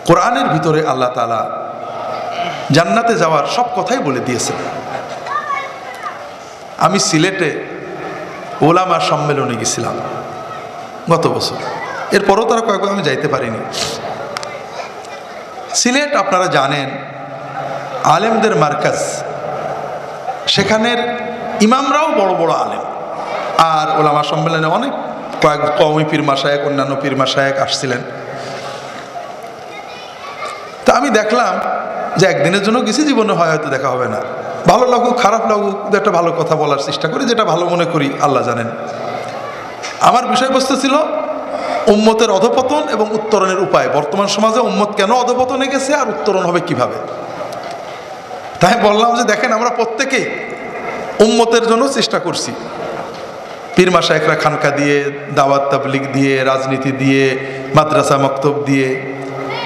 কোরআনের ভিতরে আল্লাহ তাআলা জান্নাতে যাওয়ার সব কথাই বলে দিয়েছেন। আমি সিলেটে ওলামা সম্মেলনে গেছিলাম গত বছর, এরপরও তারা কয়েকবার আমি যাইতে পারিনি। সিলেট আপনারা জানেন আলেমদের মার্কাজ, সেখানের ইমামরাও বড় বড় আলেম, আর ওলামা সম্মেলনে অনেক কওমি পীর মাশায়েখ, অন্যান্য পীর মাশায়েখ আসছিলেন। তা আমি দেখলাম যে একদিনের জন্য গেছি, জীবনে হয়তো দেখা হবে না, ভালো লাগুক খারাপ লাগুক একটা ভালো কথা বলার চেষ্টা করি, যেটা ভালো মনে করি আল্লাহ জানেন। আমার বিষয়বস্তু ছিল উম্মতের অধঃপতন এবং উত্তরণের উপায়। বর্তমান সমাজে উম্মত কেন অধঃপতনে গেছে আর উত্তরণ হবে কিভাবে। তাই বললাম যে দেখেন, আমরা প্রত্যেকেই উম্মতের জন্য চেষ্টা করছি, পীর মাশায়েখরা খানকা দিয়ে, দাওয়াত তাবলীগ দিয়ে, রাজনীতি দিয়ে, মাদ্রাসা মক্তব দিয়ে,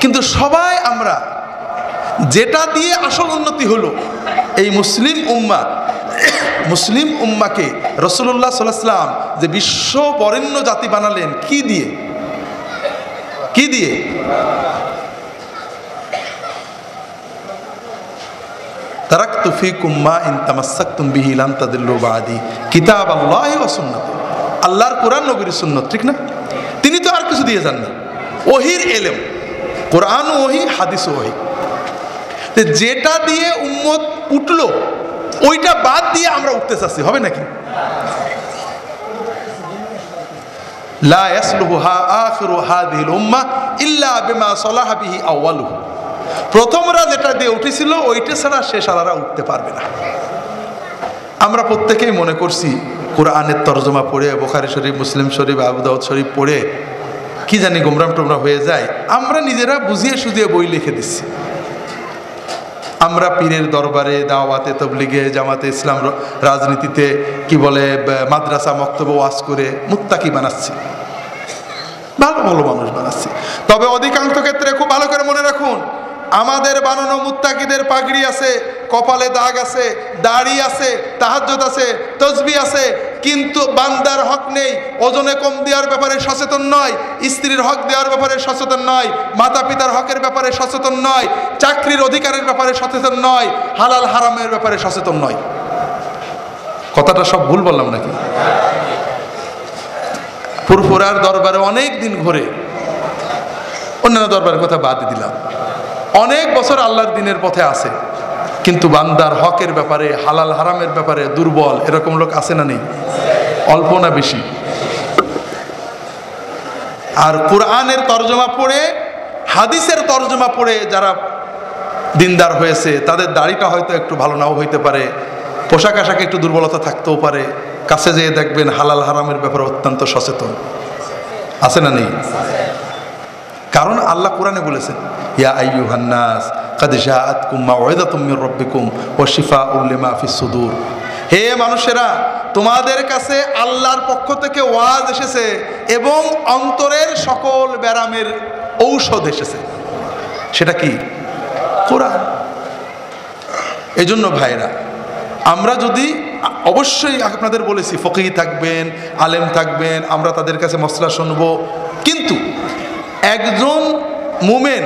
কিন্তু সবাই আমরা যেটা দিয়ে আসল উন্নতি হলো এই মুসলিম উম্মাকে রাসূলুল্লাহ সাল্লাল্লাহু আলাইহি ওয়াসাল্লাম যে বিশ্ব বরেণ্য জাতি বানালেন, কি দিয়ে? তারাকতু ফীকুম মা ইন তামাসসাকতুম বিহি লান তাদিল্লু বাদি কিতাবাল্লাহি ওয়া সুন্নাতি। আল্লাহর কোরআন, নবীর সুন্নাত, ঠিক না? তিনি তো আর কিছু দিয়ে যাননি, ওহির এলেম, কোরআন ওহি, হাদিস ওহি। যেটা দিয়ে উম্মত উঠলো ওইটা বাদ দিয়ে আমরা উঠতে চাচ্ছি, হবে নাকি? লা ইয়াসলুহা আখিরু হাযিহিল উম্মাহ ইল্লা বিমা সালাহা বিহি আউয়ালুহু। প্রথমরা যেটা দিয়ে উঠেছিল ওইটা ছাড়া শেষালারা উঠতে পারবে না। আমরা প্রত্যেকেই মনে করছি কোরআনের তরজমা পড়ে, বুখারী শরীফ, মুসলিম শরীফ, আবু দাউদ শরীফ পড়ে কি জানি গোমরাম টোমরা হয়ে যায়। আমরা নিজেরা বুঝিয়ে সুঝিয়ে বই লিখে দিচ্ছি। আমরা পীরের দরবারে, দাওয়াতে তাবলীগে, জামাতে ইসলাম, রাজনীতিতে, কি বলে, মাদ্রাসা মক্তবে ওয়াজ করে মুত্তাকি বানাচ্ছি, ভালো ভালো মানুষ বানাচ্ছি। তবে অধিকাংশ ক্ষেত্রে খুব ভালো করে মনে রাখুন, আমাদের বানানো মুত্তাকিদের পাগড়ি আছে, কপালে দাগ আছে, দাড়ি আছে, তাহাজ্জুদ আছে, তাসবিহ আছে, কিন্তু বান্দার হক নেই, ওজনে কম দেওয়ার ব্যাপারে সচেতন নয়, স্ত্রীর হক দেওয়ার ব্যাপারে সচেতন নয়, মাতা পিতার হকের ব্যাপারে সচেতন নয়, চাকরির অধিকারের ব্যাপারে সচেতন নয়, হালাল হারামের ব্যাপারে সচেতন নয়। কথাটা সব ভুল বললাম নাকি? ফুরফুরার দরবারে অনেক দিন ঘুরে, অন্যান্য দরবারের কথা বাদ দিলাম, অনেক বছর আল্লাহর দিনের পথে আছে, কিন্তু বান্দার হকের ব্যাপারে, হালাল হারামের ব্যাপারে দুর্বল। এরকম লোক আছে না নেই? অল্প না বেশি? আর কোরআনের তরজমা পড়ে, হাদিসের তরজমা পড়ে যারা দিনদার হয়েছে, তাদের দাড়িটা হয়তো একটু ভালো নাও হইতে পারে, পোশাক আশাকে একটু দুর্বলতা থাকতেও পারে, কাছে যেয়ে দেখবেন হালাল হারামের ব্যাপারে অত্যন্ত সচেতন। আছে না নেই? কারণ আল্লাহ কোরআনে বলেছেন, ইয়া আইয়ুহান নাস কাদ জাআতকুম মাউইযাতুম মির রাব্বিকুম ওয়া শিফাউল লিমা ফিস সুদূর। হে মানুষেরা, তোমাদের কাছে আল্লাহর পক্ষ থেকে ওয়াজ এসেছে এবং অন্তরের সকল ব্যারামের ঔষধ এসেছে। সেটা কি? কোরআন। এই জন্য ভাইরা, আমরা যদি, অবশ্যই আপনাদের বলেছি ফকিহ থাকবেন, আলেম থাকবেন, আমরা তাদের কাছে মসলা শুনবো, কিন্তু একজন মুমিন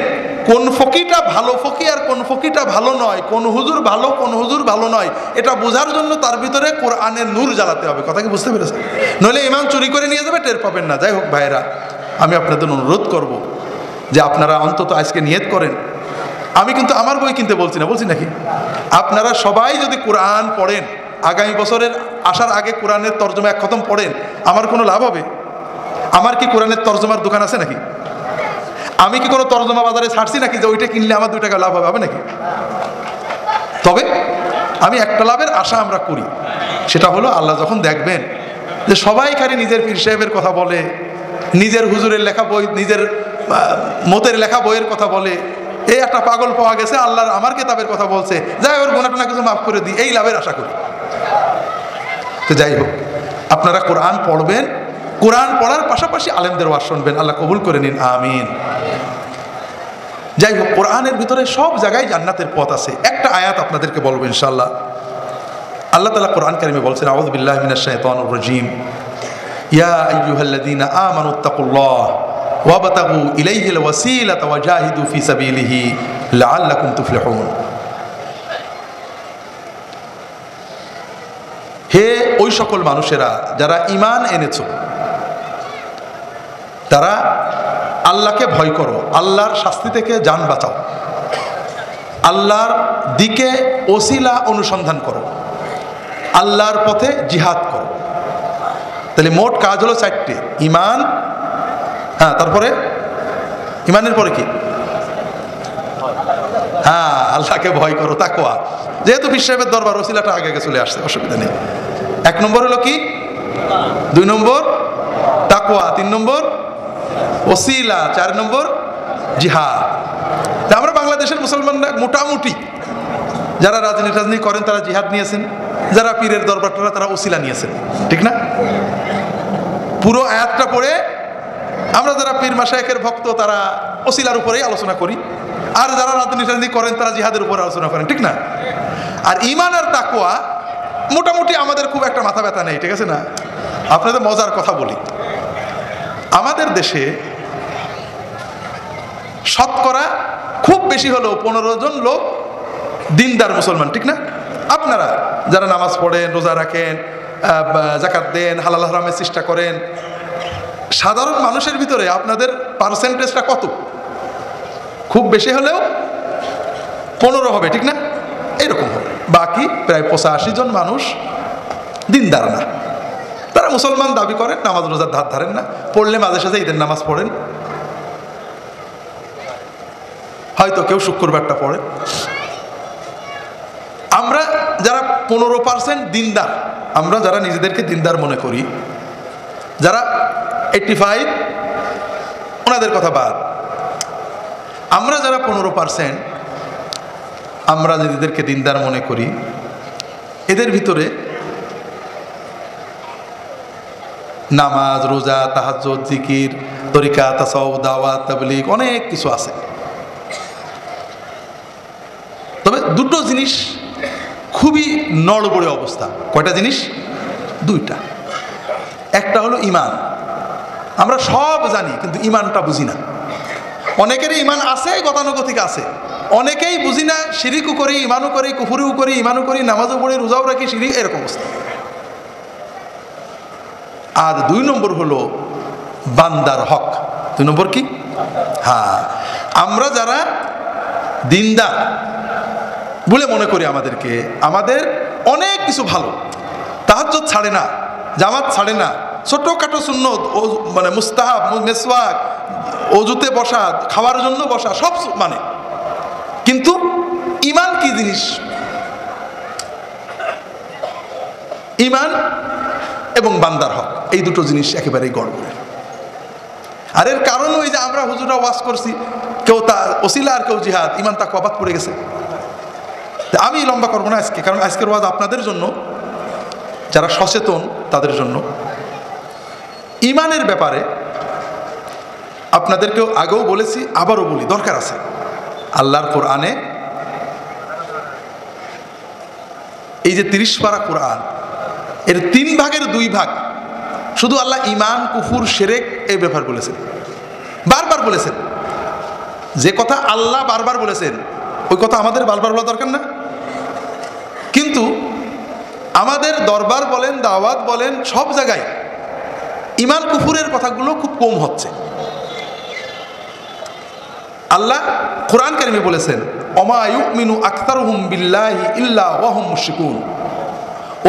কোন ফকিটা ভালো ফকি আর কোন ফকিটা ভালো নয়, কোন হুজুর ভালো কোন হুজুর ভালো নয়, এটা বোঝার জন্য তার ভিতরে কোরআনের নূর জ্বালাতে হবে। কথা কি বুঝতে পেরেছেন? নইলে ইমাম চুরি করে নিয়ে যাবে, টের পাবেন না। যাই হোক ভাইরা, আমি আপনাদের অনুরোধ করব যে আপনারা অন্তত আজকে নিয়ত করেন। আমি কিন্তু আমার বই কিনতে বলছি না, বলছি নাকি? আপনারা সবাই যদি কোরআন পড়েন, আগামী বছরের আসার আগে কোরআনের তরজমা এক খতম পড়েন, আমার কোনো লাভ হবে? আমার কি কোরআনের তরজমার দোকান আছে নাকি? আমি কি কোনো তরজমা বাজারে ছাড়ছি নাকি যে ওইটা কিনলে আমার 2 টাকা লাভ হবে নাকি? তবে আমি একটা লাভের আশা আমরা করি, সেটা হলো আল্লাহ যখন দেখবেন যে সবাই খালি নিজের পীর সাহেবের কথা বলে, নিজের হুজুরের লেখা বই, নিজের মতের লেখা বইয়ের কথা বলে, এই একটা পাগল পাওয়া গেছে, আল্লাহর আমার কিতাবের কথা বলছে, যাই ওর গুনাহটা কিছু মাফ করে দিই, এই লাভের আশা করি। তো যাই হোক, আপনারা কোরআন পড়বেন, কোরআন পড়ার পাশাপাশি আলেমদের ওয়াজ শুনবেন। আল্লাহ কবুল করে নিন, আমিন। যাই হোক, কোরআনের ভিতরে সব জায়গায় জান্নাতের পথ আছে। একটা আয়াত আপনাদেরকে বলবো ইনশাআল্লাহ। আল্লাহ তাআলা কোরআন কারিমে বলছেন, আউযু বিল্লাহি মিনাশ শাইতানির রাজীম, ইয়া আইয়ুহাল্লাযীনা আমানুত্তাকুল্লাহ ওয়াবতাগু ইলাইহিল ওয়াসিলাতা ওয়াজাহিদু ফি সাবিলিহি লাআল্লাকুম তুফলিহুন। হে ওই সকল মানুষেরা যারা ঈমান এনেছো, তারা আল্লাহকে ভয় করো, আল্লাহর শাস্তি থেকে জান বাঁচাও, আল্লাহর দিকে ওসিলা অনুসন্ধান করো, আল্লাহর পথে জিহাদ করো। তাহলে মোট কাজ হলো 4টে। ঈমান, হ্যাঁ, তারপরে ঈমানের পরে কি? হ্যাঁ, আল্লাহকে ভয় করো, তাকওয়া। যেহেতু পীর সাহেবের দরবার, ওসিলাটা আগে আগে চলে আসছে, অসুবিধা নেই। 1 নম্বর হলো কি? 2 নম্বর তাকওয়া, 3 নম্বর ওসিলা, 4 নম্বর জিহাদ। তা আমরা বাংলাদেশের মুসলমানরা মোটামুটি যারা রাজনীতি করেন তারা জিহাদ নিয়েছেন, যারা পীরের দরবারটা তারা ওসিলা নিয়েছেন, ঠিক না? পুরো আয়াতটা পড়ে আমরা যারা পীর মাশায়েখের ভক্ত তারা ওসিলার উপরেই আলোচনা করি, আর যারা রাজনীতি করেন তারা জিহাদের উপরে আলোচনা করেন, ঠিক না? আর ঈমান আর তাকওয়া মোটামুটি আমাদের খুব একটা মাথা ব্যথা নেই, ঠিক আছে না? আপনাদের মজার কথা বলি, আমাদের দেশে শতকরা খুব বেশি হলেও 15 জন লোক দিনদার মুসলমান, ঠিক না? আপনারা যারা নামাজ পড়েন, রোজা রাখেন, যাকাত দেন, হালাল হারামের চেষ্টা করেন, সাধারণ মানুষের ভিতরে আপনাদের পার্সেন্টেজটা কত? খুব বেশি হলেও 15 হবে, ঠিক না? এরকম হবে। বাকি প্রায় 85 জন মানুষ দিনদার না, তারা মুসলমান দাবি করেন, নামাজ রোজার ধার ধারেন না, পড়লে মাঝে সাঝে ঈদের নামাজ পড়েন, হয়তো কেউ শুক্রবারটা পড়ে। আমরা যারা 15% দিনদার, আমরা যারা নিজেদেরকে দিনদার মনে করি, যারা 85 ওনাদের কথা বাদ, আমরা যারা 15% আমরা নিজেদেরকে দিনদার মনে করি, এদের ভিতরে নামাজ, রোজা, তাহাজ্জুদ, জিকির, তরিকা, তাসাউফ, দাওয়াত, তাবলীগ অনেক কিছু আছে। তবে দুটো জিনিস খুবই নড়বড়ে অবস্থা। কয়টা জিনিস? 2টা। একটা হলো ঈমান। আমরা সব জানি কিন্তু ঈমানটা বুঝি না। অনেকেরই ঈমান আছে, গতানুগতিক আছে, অনেকেই বুঝি না, শিরিকও করি, ঈমানও করি, কুফরিও করি, ঈমানও করি, নামাজও পড়ি, রোজাও রাখি, শিরিক, এরকম অবস্থা। আর 2 নম্বর হলো বান্দার হক। 2 নম্বর কি? হ্যাঁ, আমরা যারা দিনদার বলে মনে করি আমাদেরকে, আমাদের অনেক কিছু ভালো, তাহাজ্জুদ ছাড়ে না, জামাত ছাড়ে না, ছোটখাটো সুন্নত, মানে মুস্তাহাব, মেসওয়াক, অজুতে বসা, খাওয়ার জন্য বসা, সব মানে। কিন্তু ঈমান কি জিনিস? ঈমান এবং বান্দার হক, এই দুটো জিনিস একেবারেই গড়বড়ে। আর এর কারণ ওই যে আমরা হুজুরা ওয়াজ করছি, কেউ তা ওসিলা আর কেউ জিহাদ, ঈমান তাকওয়া বাদ পড়ে গেছে। আমি লম্বা করবো না আজকে, কারণ আজকের ওয়াজ আপনাদের জন্য, যারা সচেতন তাদের জন্য। ঈমানের ব্যাপারে আপনাদেরকেও আগেও বলেছি, আবারও বলি, দরকার আছে। আল্লাহর কোরআনে এই যে 30 পারা কোরআন, এর 3 ভাগের 2 ভাগ শুধু আল্লাহ ঈমান, কুফর, শিরক এই ব্যাপার বলেছেন, বারবার বলেছেন। যে কথা আল্লাহ বারবার বলেছেন ওই কথা আমাদের বারবার বলা দরকার না? কিন্তু আমাদের দরবার বলেন, দাওয়াত বলেন, সব জায়গায় ঈমান কুফরের কথাগুলো খুব কম হচ্ছে। আল্লাহ কোরআন কারিমে বলেছেন, ওমা ইউমিনু আকতারুহুম বিল্লাহি ইল্লা ওয়া হুম মুশরিকুন।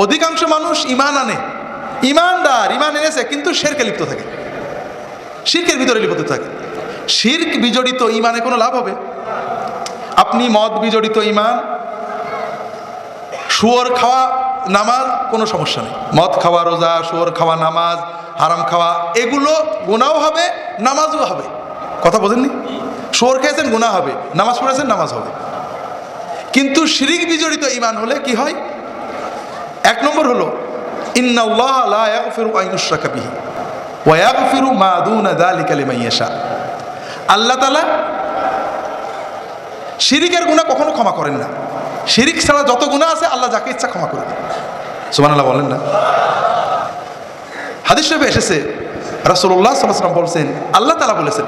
অধিকাংশ মানুষ ঈমান আনে, ঈমানদার, ঈমান এনেছে, কিন্তু শিরকে লিপ্ত থাকে, শিরকের ভিতরে লিপ্ত থাকে। শিরক বিজড়িত ঈমানে কোনো লাভ হবে? আপনি মদ বিজড়িত ঈমান, শুয়োর খাওয়া, নামাজ, কোনো সমস্যা নেই। মদ খাওয়া, রোজা, শুয়োর খাওয়া, নামাজ, হারাম খাওয়া, এগুলো গুনাহও হবে, নামাজও হবে। কথা বোঝেননি? শুয়োর খেয়েছেন, গুনাহ হবে, নামাজ পড়েছেন, নামাজ হবে। কিন্তু শিরক বিজড়িত ঈমান হলে কি হয়? 1 নম্বর হলো ইন্নাল্লাহ লা ইয়াগফিরু আন ইউশরাকা বিহি ওয়া ইয়াগফিরু মা দুনা যালিকা লিমান ইয়াশা। আল্লাহ তাআলা শিরকের গুনাহ কখনো ক্ষমা করেন না। শিরক ছাড়া যত গুনাহ আছে আল্লাহ যাকে ইচ্ছা ক্ষমা করে দেন। সুবহানাল্লাহ বলেন না? হাদিস শরীফে এসেছে রাসূলুল্লাহ সাল্লাল্লাহু আলাইহি ওয়াসাল্লাম বলছেন, আল্লাহ তাআলা বলেছেন,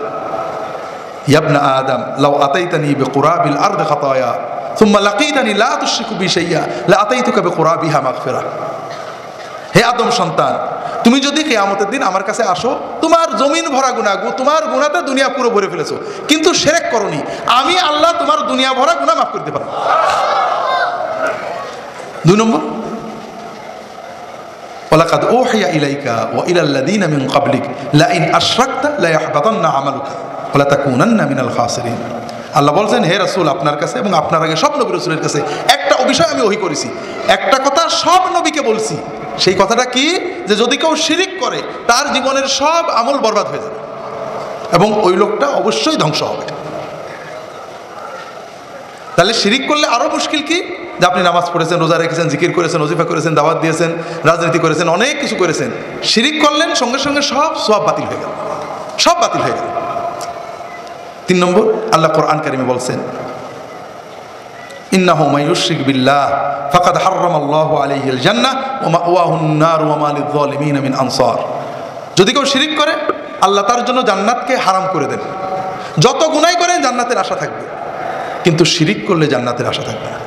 ইয়াবনা আদম লাউ আতাইতানি বিকুরাবিল আরদি খাতায়া সুম্মা লাকিতানি লা তুশরিকু বি শাইয়া লা আতাইতুকা বিকুরাবিহা মাগফিরা। হে আদম সন্তান, তুমি যদি কিয়ামতের দিন আমার কাছে আসো, তোমার জমিন ভরা গুনাহ, তোমার গুনাহতে দুনিয়া পুরো ভরে ফেলেছো, কিন্তু শিরক করনি, আমি আল্লাহ তোমার দুনিয়া ভরা গুনাহ মাফ করতে পারবো। 2 নম্বর, ওয়ালাকাদ উহিয়া ইলাইকা ওয়া ইলাল লাযিনা মিন ক্বাবলিক লা ইন আশরাকতা লা ইয়াহবাতান্না আমালুকা ওয়া লা তাকুনান্না মিনাল খাসিরিন। আল্লাহ বলছেন, হে রাসূল, আপনার কাছে এবং আপনার আগে সব নবী রাসূলের কাছে একটা বিষয় আমি ওহী করেছি, একটা কথা সব নবীকে বলছি। সেই কথাটা কি? যে যদি কেউ শিরিক করে তার জীবনের সব আমল বরবাদ হয়ে যাবে এবং ওই লোকটা অবশ্যই ধ্বংস হবে। তাহলে শিরিক করলে আরো মুশকিল কি? যে আপনি নামাজ পড়েছেন, রোজা রেখেছেন, জিকির করেছেন, ওজিফা করেছেন, দাওয়াত দিয়েছেন, রাজনীতি করেছেন, অনেক কিছু করেছেন, শিরিক করলেন, সঙ্গে সঙ্গে সব সওয়াব বাতিল হয়ে গেল, সব বাতিল হয়ে গেল। 3 নম্বর, আল্লাহ কোরআন কারিমে বলছেন, ইন্নাহু মান ইউশরিক বিল্লাহ ফাকাদ হারামাল্লাহু আলাইহিল জান্নাহ ওয়া মাওয়াহুন নার ওয়া মা লিয-যালিমিন মিন আনসার। যদি কেউ শিরিক করে, আল্লাহ তার জন্য জান্নাতকে হারাম করে দেন। যত গুনাহ করেন জান্নাতের আশা থাকবে, কিন্তু শিরিক করলে জান্নাতের আশা থাকবে না।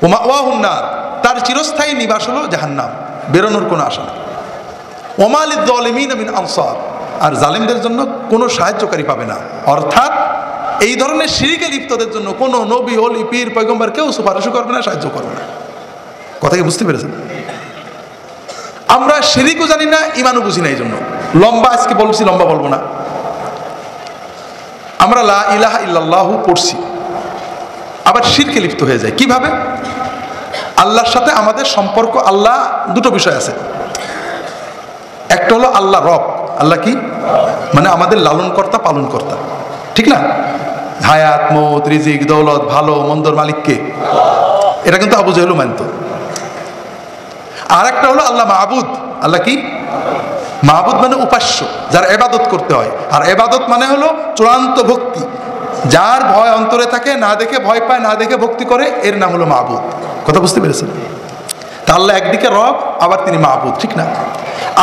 ওয়া মাওয়াহুন নার, তার চিরস্থায়ী নিবাস হলো জাহান্নাম, বেরোনোর কোনো আশা নেই। ওয়া মা লিয-যালিমিন মিন আনসার, আর জালিমদের জন্য কোনো সাহায্যকারী পাবে না। অর্থাৎ এই ধরনের শিরিকে লিপ্তদের জন্য কোনো নবী, ওলি, পীর, পয়গম্বর কেউ সুপারিশও করবে না, সাহায্য করবে না। কথা কি বুঝতে পেরেছেন? আমরা শিরিকও জানি না, ঈমানও বুঝি না, এই জন্য লম্বা আজকে বলছি, লম্বা বলবো না। আমরা লা ইলাহা ইল্লাল্লাহু পড়ছি, আবার শিরকে লিপ্ত হয়ে যায়। কিভাবে? আল্লাহর সাথে আমাদের সম্পর্ক, আল্লাহ দুটো বিষয় আছে। একটা হলো আল্লাহ রব। আল্লাহ কি? মানে আমাদের লালনকর্তা, পালনকর্তা, ঠিক না? হায়াত, মৌত, রিজিক, দৌলত, ভালো মন্দর মালিককে, এটা কিন্তু আবু জাহেলও মানত। আর একটা হলো আল্লাহ মাহবুদ। আল্লাহ কি? মাহবুদ মানে উপাস্য, যার ইবাদত করতে হয়। আর ইবাদত মানে হলো চূড়ান্ত ভক্তি, যার ভয় অন্তরে থাকে, না দেখে ভয় পায়, না দেখে ভক্তি করে, এর নাম হলো মাহবুদ। কথা বুঝতে পেরেছেন? তা আল্লাহ একদিকে রব, আবার তিনি মাহবুদ, ঠিক না?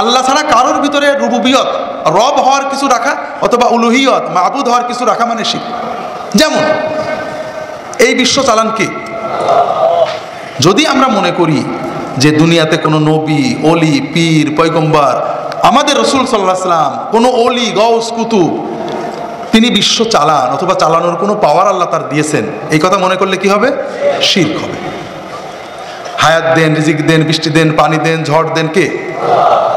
আল্লাহ ছাড়া কারোর ভিতরে রুবুবিয়ত, রব হওয়ার কিছু রাখা, অথবা উলুহিয়ত, মাহবুদ হওয়ার কিছু রাখা মানে শিরক। যেমন এই বিশ্ব চালান কে? যদি আমরা মনে করি যে দুনিয়াতে কোনো নবী, অলি, পীর, পয়গম্বর, আমাদের রাসূল সাল্লাল্লাহু আলাইহি ওয়াসাল্লাম, কোনো অলি, গাউস, কুতুব, তিনি বিশ্ব চালান, অথবা চালানোর কোনো পাওয়ার আল্লাহ তার দিয়েছেন, এই কথা মনে করলে কি হবে? শিরক হবে। হায়াত দেন, রিজিক দেন, বৃষ্টি দেন, পানি দেন, ঝড় দেন কে?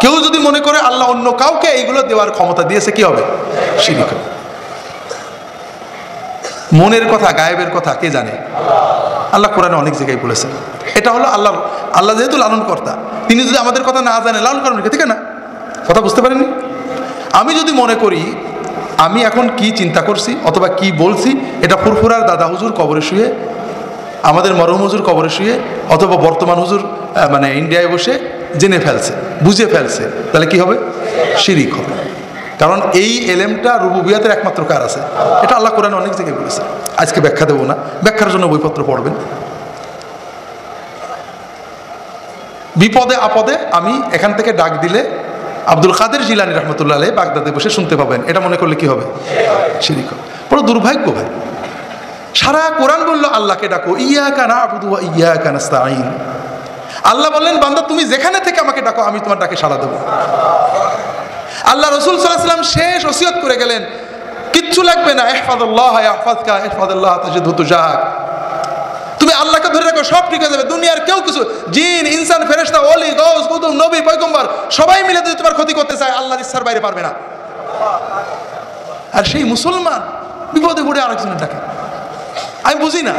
কেউ যদি মনে করে আল্লাহ অন্য কাউকে এইগুলো দেওয়ার ক্ষমতা দিয়েছে, কি হবে? শিরক হবে। মনের কথা, গায়েবের কথা কে জানে? আল্লাহ কোরআনে অনেক জায়গায় বলেছেন। এটা হলো আল্লাহ, আল্লাহ যেহেতু লালন কর্তা, তিনি যদি আমাদের কথা না জানে, লালন করেন কে? ঠিক না? কথা বুঝতে পারেননি? আমি যদি মনে করি আমি এখন কি চিন্তা করছি অথবা কি বলছি, এটা ফুরফুরার দাদা হুজুর কবরে শুয়ে, আমাদের মরহুম হুজুর কবরে শুয়ে, অথবা বর্তমান হুজুর মানে ইন্ডিয়ায় বসে জেনে ফেলছে, বুঝে ফেলছে, তাহলে কি হবে? শিরিক হবে। কারণ এই এলেমটা রুবুবিয়াতের একমাত্র কার আছে, এটা আল্লাহ কোরআনে অনেক জায়গায় বলেছে। আজকে ব্যাখ্যা দেবো না, ব্যাখ্যার জন্য বইপত্র পড়বেন। বিপদে আপদে আমি এখান থেকে ডাক দিলে আব্দুল কাদের জিলানী রহমতুল্লাহ আলাইহি বাগদাদে বসে শুনতে পাবেন, এটা মনে করলে কি হবে? শিরিক হবে। বড় দুর্ভাগ্য ভাই, সারা কোরআন বললো আল্লাহকে ডাকো, ইয়াকা না'বুদু ওয়া ইয়াকা নাস্তাঈন। আল্লাহ বললেন, বান্দা তুমি যেখানে থেকে আমাকে ডাকো, আমি তোমার ডাকে সাড়া দেবো। আল্লাহ রাসূল সাল্লাল্লাহু আলাইহি ওয়াসাল্লাম শেষ ওসিয়ত করে গেলেন, কিচ্ছু লাগবে না, ইহফাযুল্লাহ ইয়াহফাযকা, ইহফাযুল্লাহ তাজিদহু তুজাহাক। তুমি আল্লাহকে ধরে রাখো, সব ঠিক হয়ে যাবে। দুনিয়ার কেউ কিছু, জিন, ইনসান, ফেরেশতা, ওলি, গাউস, কুতুব, নবী, পয়গম্বর সবাই মিলে যদি তোমার ক্ষতি করতে চায়, আল্লাহর ইচ্ছার বাইরে পারবে না। আর সেই মুসলমান বিপদে পড়ে আরেকজনের ডাকে। আমি বুঝি না,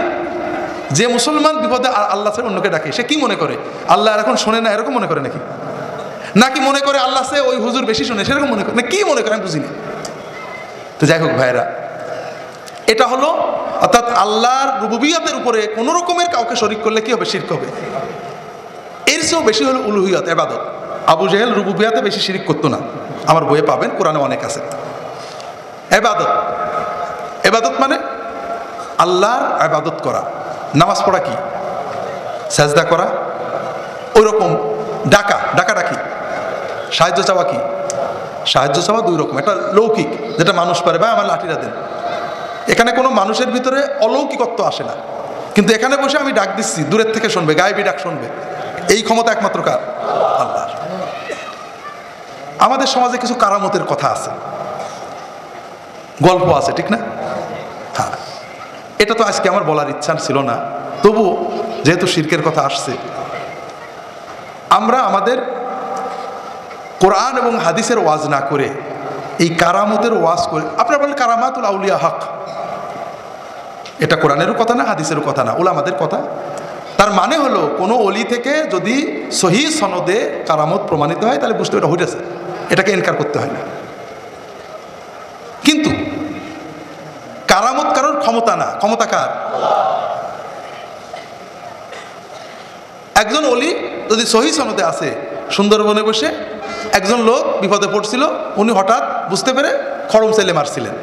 যে মুসলমান বিপদে আল্লাহ ছাড়া অন্যকে ডাকে, সে কি মনে করে আল্লাহ এখন শোনে না, এরকম মনে করে নাকি? নাকি মনে করে আল্লাহ সে ওই হুজুর বেশি শোনে, সেরকম মনে করে না? কি মনে করে আমি বুঝি না। তো যাই হোক ভাইরা, এটা হলো অর্থাৎ আল্লাহর রুবুবিয়তের উপরে কোন রকমের কাউকে শরীক করলে কি হবে? শিরক হবে। এর চেয়েও বেশি হলো উলুহিয়ত, ইবাদত। আবু জেহেল রুবুবিয়তে বেশি শিরক করতো না, আমার বইয়ে পাবেন, কোরআনে অনেক আছে। ইবাদত, ইবাদত মানে আল্লাহর ইবাদত করা। নামাজ পড়া কি? সাজদা করা। ওই রকম ডাকা, ডাকাটা কি? সাহায্য চাওয়া কি? সাহায্য চাওয়া দুই রকম, একটা লৌকিক যেটা মানুষ পারে, ভাই আমার লাঠিটা দেন। এখানে কোনো মানুষের ভিতরে অলৌকিকত্ব আসে না, কিন্তু এখানে বসে আমি ডাক দিচ্ছি, দূরের থেকে শুনবে, গায়েবী ডাক শুনবে, এই ক্ষমতা একমাত্র কার? আল্লাহর। আমাদের সমাজে কিছু কারামতের কথা আছে, গল্প আছে, ঠিক না? হ্যাঁ, এটা তো আজকে আমার বলার ইচ্ছা ছিল না, তবু যেহেতু শিরকের কথা আসছে, আমরা আমাদের কোরআন এবং হাদিসের ওয়াজ না করে এই কারামতের ওয়াজ করে, আপনারা বলেন কারামাতুল আউলিয়া হক, এটা কোরআনেরও কথা না, হাদিসেরও কথা না, উলামাদের কথা। তার মানে হলো কোনো অলি থেকে যদি সহি সনদে কারামত প্রমাণিত হয় তাহলে বুঝতে এটা হইতেছে, এটাকে ইনকার করতে হয় না। কিন্তু কারামত কারোর ক্ষমতা না, ক্ষমতা কার? একজন অলি যদি সহি সনদে আছে, সুন্দরবনে বসে একজন লোক বিপদে পড়ছিল, উনি হঠাৎ বুঝতে পেরে খড়ম চাইলে মারছিলেন,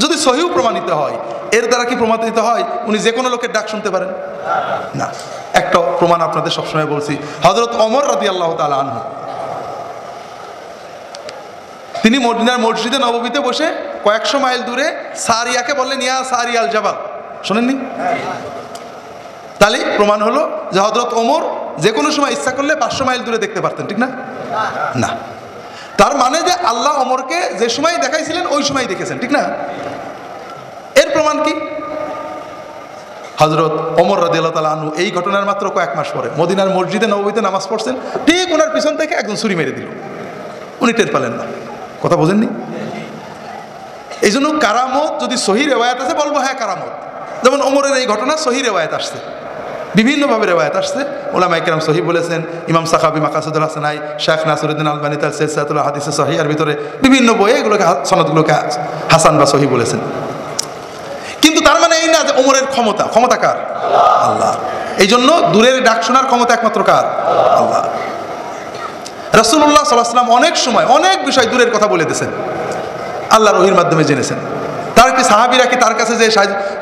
যদি সহিও প্রমাণিত হয়, এর দ্বারা কি প্রমাণিত হয় উনি যে কোনো লোকের ডাক শুনতে পারেন? না। একটা প্রমাণ আপনাদের সবসময় বলছি, হযরত ওমর রাদিয়াল্লাহু তাআলা আনহু, তিনি মদিনার মসজিদে নববীতে বসে কয়েকশো মাইল দূরে সারিয়াকে বললেন, ইয়া সারিয়াল জাবাল, শোনেননি? তাহলে প্রমাণ হলো যে হযরত ওমর যে কোনো সময় ইচ্ছা করলে 500 মাইল দূরে দেখতে পারতেন, ঠিক না? না। তার মানে যে আল্লাহ ওমরকে যে সময় দেখাইছিলেন ওই সময় দেখেছেন, ঠিক না? এর প্রমাণ কি? হযরত ওমর রাদিয়াল্লাহু তাআলা আনহু এই ঘটনার মাত্র কয়েক মাস পরে মদিনার মসজিদে নববীতে নামাজ পড়ছেন, ঠিক ওনার পিছন থেকে একজন ছুরি মেরে দিল, উনি টের পেলেন না। কথা বোঝেননি? এই জন্য কারামত যদি সহি রেওয়ায়াত আছে বলবো হ্যাঁ কারামত, যেমন ওমরের এই ঘটনা সহি রেওয়ায়াত আসছে, বিভিন্নভাবে রেওয়ায়াত আসছে, ওলামায়ে কেরাম সহি বলেছেন, ইমাম সাখাবী মাকাসিদুল হাসানাই, শেখ নাসিরউদ্দিন আলবানী তার সিলসিলাতুল হাদিসে সহিহার ভিতরে বিভিন্ন বইয়ে এগুলোকে সনদগুলোকে হাসান বা সহি বলেছেন। কিন্তু তার মানে এই না যে ওমরের ক্ষমতা, ক্ষমতা কার? আল্লাহ। এই জন্য দূরের ডাক শোনার ক্ষমতা একমাত্র কার? আল্লাহ। রাসূলুল্লাহ সাল্লাল্লাহু আলাইহি ওয়াসাল্লাম অনেক সময় অনেক বিষয় দূরের কথা বলে দিয়েছেন, আল্লাহর ওহীর মাধ্যমে জেনেছেন। তার কি সাহাবীরা কি তার কাছে যে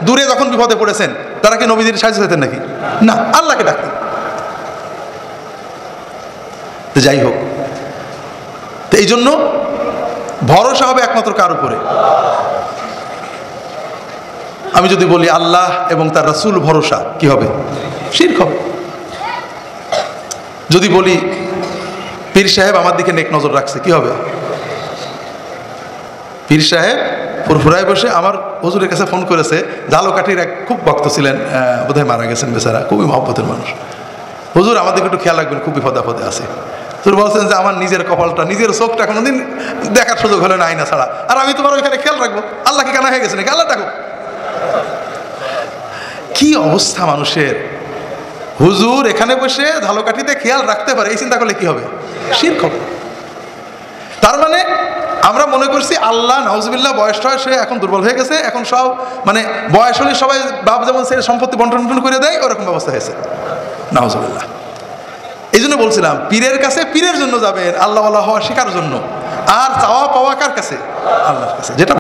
দূরে যখন বিপদে পড়েছেন তারা কি নবীদের সাহায্য পেতেন নাকি? না, আল্লাহকে ডাকতেন। তো যাই হোক, তো এই জন্য ভরসা হবে একমাত্র কার উপরে? আমি যদি বলি আল্লাহ এবং তার রাসূল ভরসা, কি হবে? শিরক হবে। যদি বলি পীর সাহেব আমার দিকে নেক নজর রাখছে, কি হবে? পীর সাহেব ফুরফুরায় বসে আমার হুজুরের কাছে ফোন করেছে, ঝালকাঠির এক খুব ভক্ত ছিলেন, বোধহয় মারা গেছেন বেচারা, খুবই মহব্বতের মানুষ। হুজুর আমার দিকে একটু খেয়াল রাখবেন, খুব বিপদে আপদে আছে। তোর বলছেন যে আমার নিজের কপালটা, নিজের চোখটা কোনোদিন দেখার সুযোগ হলে না আয়না ছাড়া, আর আমি তোমার ওইখানে খেয়াল রাখবো, আল্লাহ কি কানা হয়ে গেছে নাকি? আল্লাহ ডাকো। কি অবস্থা মানুষের! হুজুর এখানে বসে ঝালকাঠিতে খেয়াল রাখতে পারে, এই চিন্তা করলে কি হবে? শিরক হবে। তার মানে আমরা মনে করছি আল্লাহ নাউজুবিল্লাহ বয়স টয়স হয়ে এখন দুর্বল হয়ে গেছে, এখন সব মানে বয়স হলে সবাই বাপ যেমন সে সম্পত্তি বন্টন করে দেয় ওরকম ব্যবস্থা হয়েছে, নাউজুবিল্লাহ। এই জন্য বলছিলাম পীরের কাছে পীরের জন্য যাবেন, আল্লাহ হওয়া শেখার জন্য, আর চাওয়া পাওয়া কার কাছে? আল্লাহর কাছে। যেটা